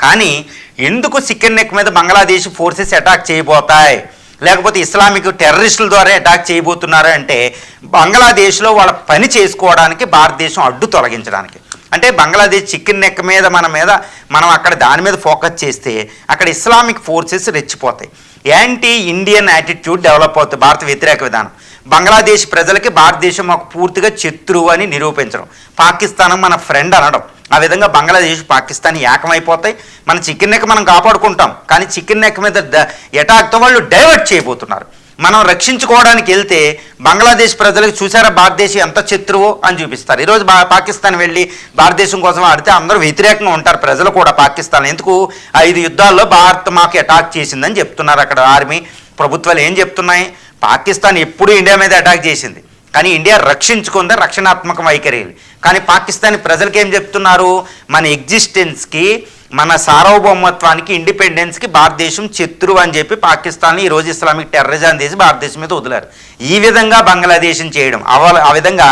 కానీ ఎందుకు chicken neck మీద బంగ్లాదేశ్ ఫోర్సెస్ అటాక్ చేయబోతాయి, లేకపోతే ఇస్లామిక్ టెర్రరిస్టుల ద్వారా అటాక్ చేయబోతున్నారు అంటే బంగ్లాదేశ్లో వాళ్ళ పని చేసుకోవడానికి భారతదేశం అడ్డు తొలగించడానికి. అంటే బంగ్లాదేశ్ చికెన్ నెక్ మీద మనం అక్కడ దాని మీద ఫోకస్ చేస్తే అక్కడ ఇస్లామిక్ ఫోర్సెస్ రెచ్చిపోతాయి, యాంటీ ఇండియన్ యాటిట్యూడ్ డెవలప్ అవుతుంది, భారత వ్యతిరేక విధానం. బంగ్లాదేశ్ ప్రజలకి భారతదేశం మాకు పూర్తిగా శత్రువు అని నిరూపించడం, పాకిస్తాన్ మన ఫ్రెండ్ అనడం, ఆ విధంగా బంగ్లాదేశ్ పాకిస్తాన్ ఏకమైపోతాయి. మన చికెన్ నెక్ మనం కాపాడుకుంటాం, కానీ చికెన్ నెక్ మీద అటాక్తో వాళ్ళు డైవర్ట్ చేయబోతున్నారు. మనం రక్షించుకోవడానికి వెళ్తే బంగ్లాదేశ్ ప్రజలకు చూసారా భారతదేశం ఎంత శత్రువో అని చూపిస్తారు. ఈరోజు పాకిస్తాన్ వెళ్ళి భారతదేశం కోసం ఆడితే అందరూ వ్యతిరేకంగా ఉంటారు ప్రజలు కూడా. పాకిస్తాన్ ఎందుకు 5 యుద్ధాల్లో భారత్ మాకు అటాక్ చేసిందని చెప్తున్నారు. అక్కడ ఆర్మీ ప్రభుత్వాలు ఏం చెప్తున్నాయి, పాకిస్తాన్ ఎప్పుడూ ఇండియా మీద అటాక్ చేసింది, కానీ ఇండియా రక్షించుకుందే, రక్షణాత్మక వైఖరి. కానీ పాకిస్తాన్ ప్రజలకు ఏం చెప్తున్నారు, మన ఎగ్జిస్టెన్స్కి, మన సార్వభౌమత్వానికి, ఇండిపెండెన్స్కి భారతదేశం శత్రువు అని చెప్పి పాకిస్తాన్ని ఈరోజు ఇస్లామిక్ టెర్రరిజం చేసి భారతదేశం మీద వదిలారు. ఈ విధంగా బంగ్లాదేశం చేయడం, ఆ విధంగా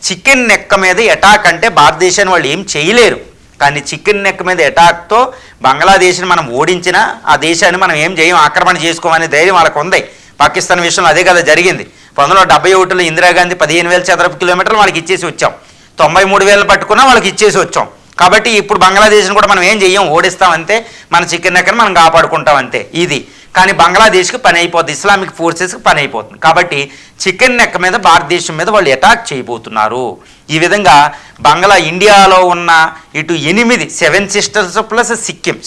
చికెన్ నెక్క మీద అటాక్ అంటే భారతదేశాన్ని వాళ్ళు ఏం చేయలేరు, కానీ చికెన్ నెక్ మీద అటాక్తో బంగ్లాదేశ్ని మనం ఓడించినా ఆ దేశాన్ని మనం ఏం చేయం, ఆక్రమణ చేసుకోమనే ధైర్యం వాళ్ళకు ఉంది. పాకిస్తాన్ విషయంలో అదే కదా జరిగింది. 1971లో ఇందిరాగాంధీ 15,000 చదరపు కిలోమీటర్లు వాళ్ళకి ఇచ్చేసి వచ్చాం, 93,000 పట్టుకున్నా వాళ్ళకి ఇచ్చేసి వచ్చాం. కాబట్టి ఇప్పుడు బంగ్లాదేశ్ని కూడా మనం ఏం చెయ్యం, ఓడిస్తామంతే, మన చికెన్ నెక్కని మనం కాపాడుకుంటాం అంతే. ఇది కానీ బంగ్లాదేశ్కి పని అయిపోతుంది, ఇస్లామిక్ ఫోర్సెస్కి పని అయిపోతుంది. కాబట్టి చికెన్ నెక్ మీద భారతదేశం మీద వాళ్ళు అటాక్ చేయబోతున్నారు. ఈ విధంగా ఇండియాలో ఉన్న ఇటు 7 7 సిస్టర్స్ ప్లస్ సిక్కిం